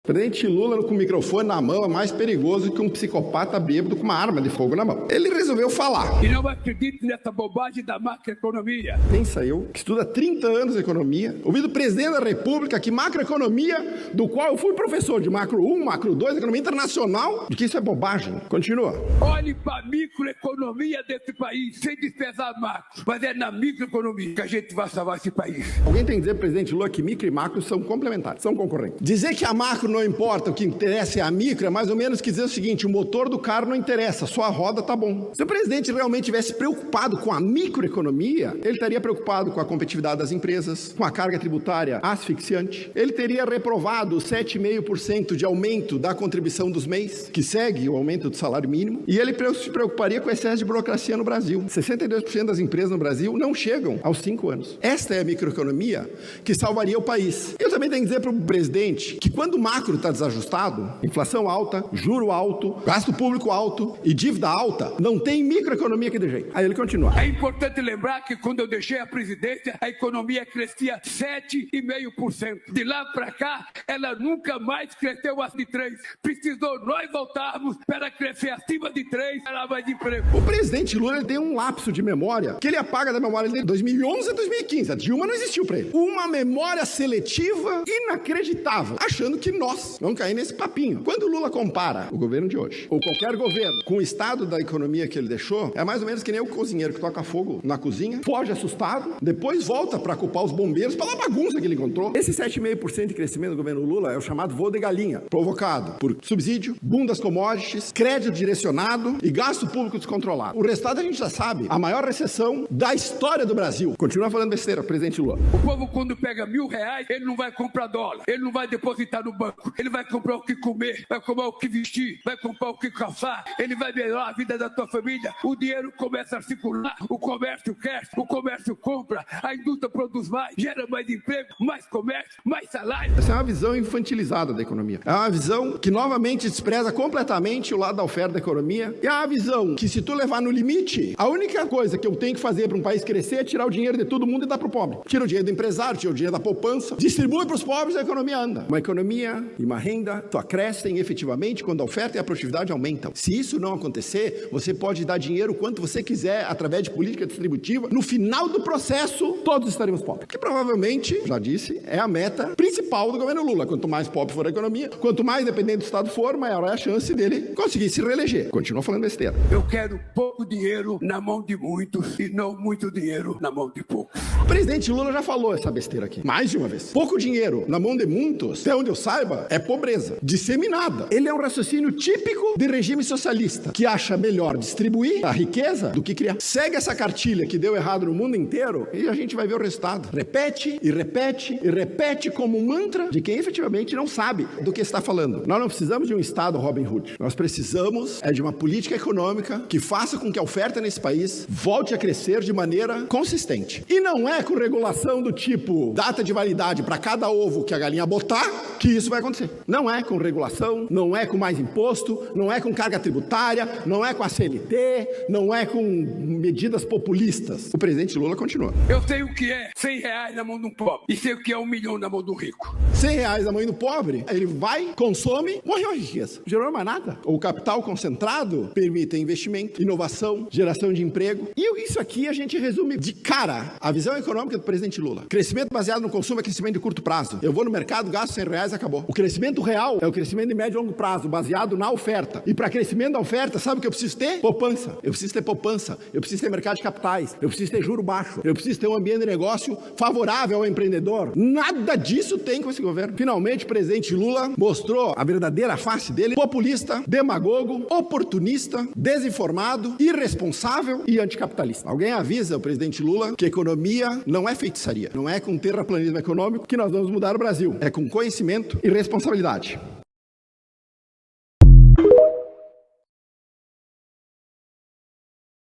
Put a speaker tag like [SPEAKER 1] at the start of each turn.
[SPEAKER 1] presidente Lula com o microfone na mão é mais perigoso que um psicopata bêbado com uma arma de fogo na mão. Ele resolveu falar.
[SPEAKER 2] E não acredito nessa bobagem da macroeconomia.
[SPEAKER 1] Pensa eu, que estuda há 30 anos economia, ouvi do presidente da República que macroeconomia, do qual eu fui professor de macro 1, macro 2, economia internacional, de que isso é bobagem. Continua.
[SPEAKER 2] Olhe para a microeconomia desse país, sem desprezar macro, mas é na microeconomia que a gente vai salvar esse país.
[SPEAKER 1] Alguém tem que dizer, presidente Lula, que micro e macro são complementares, são concorrentes. Dizer que a macro não importa, o que interessa é a micro, é mais ou menos que dizer o seguinte: o motor do carro não interessa, só a roda tá bom. Se o presidente realmente tivesse preocupado com a microeconomia, ele estaria preocupado com a competitividade das empresas, com a carga tributária asfixiante. Ele teria reprovado 7,5% de aumento da contribuição dos MEIs, que segue o aumento do salário mínimo, e ele se preocuparia com o excesso de burocracia no Brasil. 62% das empresas no Brasil não chegam aos 5 anos. Esta é a microeconomia que salvaria o país. Eu também tenho que dizer para o presidente que quando o macro está desajustado, inflação alta, juro alto, gasto público alto e dívida alta, não tem microeconomia que dê jeito. Aí ele continua.
[SPEAKER 2] É importante lembrar que quando eu deixei a presidência, a economia crescia 7,5%. De lá para cá, ela nunca mais cresceu acima de 3%. Precisou nós voltarmos para crescer acima de 3%, para mais emprego.
[SPEAKER 1] O presidente Lula tem um lapso de memória que ele apaga da memória dele de 2011 a 2015. A Dilma não existiu para ele. Uma memória seletiva inacreditável, achando que nós vamos cair nesse papinho. Quando o Lula compara o governo de hoje, ou qualquer governo, com o estado da economia que ele deixou, é mais ou menos que nem o cozinheiro que toca fogo na cozinha, foge assustado, depois volta para culpar os bombeiros pela bagunça que ele encontrou. Esse 7,5% de crescimento do governo Lula é o chamado voo de galinha, provocado por subsídio, boom das commodities, crédito direcionado e gasto público descontrolado. O restado a gente já sabe, a maior recessão da história do Brasil. Continua falando besteira, presidente Lula.
[SPEAKER 2] O povo, quando pega R$1.000, ele não vai comprar dólar, ele não vai depositar no banco, ele vai comprar o que comer, vai comprar o que vestir, vai comprar o que calçar, ele vai melhorar a vida da tua família, o dinheiro começa a circular, o comércio cresce, o comércio compra, a indústria produz mais, gera mais emprego, mais comércio, mais salário.
[SPEAKER 1] Essa é uma visão infantilizada da economia. É uma visão que novamente despreza completamente o lado da oferta da economia. E é uma visão que, se tu levar no limite, a única coisa que eu tenho que fazer para um país crescer é tirar o dinheiro de todo mundo e dar pro pobre. Tira o dinheiro do empresário, tira o dinheiro da poupança, distribui para os pobres e a economia anda. Uma economia e uma renda só crescem efetivamente quando a oferta e a produtividade aumentam. Se isso não acontecer, você pode dar dinheiro quanto você quiser através de política distributiva. No final do processo, todos estaremos pobres. Que provavelmente, já disse, é a meta principal do governo Lula. Quanto mais pobre for a economia, quanto mais dependente do Estado for, maior é a chance dele conseguir se reeleger. Continua falando besteira.
[SPEAKER 2] Eu quero pouco dinheiro na mão de muitos e não muito dinheiro na mão de poucos.
[SPEAKER 1] O presidente Lula já falou essa besteira aqui, mais de uma vez. Pouco dinheiro na mão de muitos, até onde eu saiba, é pobreza disseminada. Ele é um raciocínio típico de regime socialista, que acha melhor distribuir a riqueza do que criar. Segue essa cartilha que deu errado no mundo inteiro e a gente vai ver o resultado. Repete e repete e repete como um mantra de quem efetivamente não sabe do que está falando. Nós não precisamos de um Estado Robin Hood. Nós precisamos de uma política econômica que faça com que a oferta nesse país volte a crescer de maneira consistente. E não é com regulação do tipo data de validade para cada ovo que a galinha botar que isso vai acontecer. Não é com regulação, não é com mais imposto, não é com carga tributária, não é com a CLT, não é com medidas populistas. O presidente Lula continua.
[SPEAKER 2] Eu sei o que é R$100 na mão de um pobre e sei o que é 1 milhão na mão do rico.
[SPEAKER 1] R$100 na mão do pobre, ele vai, consome, morreu a riqueza. Não gerou mais nada. O capital concentrado permite investimento, inovação, geração de emprego. E isso aqui a gente resume de cara a visão econômica do presidente Lula. Crescimento baseado no consumo é crescimento de curto prazo. Eu vou no mercado, gasto R$100 e acabou. O crescimento real é o crescimento de médio e longo prazo, baseado na oferta. E para crescimento da oferta, sabe o que eu preciso ter? Poupança. Eu preciso ter poupança. Eu preciso ter mercado de capitais. Eu preciso ter juro baixo. Eu preciso ter um ambiente de negócio favorável ao empreendedor. Nada disso tem com esse governo. Finalmente, o presidente Lula mostrou a verdadeira face dele: populista, demagogo, oportunista, desinformado, irresponsável e anticapitalista. Alguém avisa o presidente Lula que economia não é feitiçaria. Não é com terraplanismo econômico que nós vamos mudar o Brasil. É com conhecimento e responsabilidade.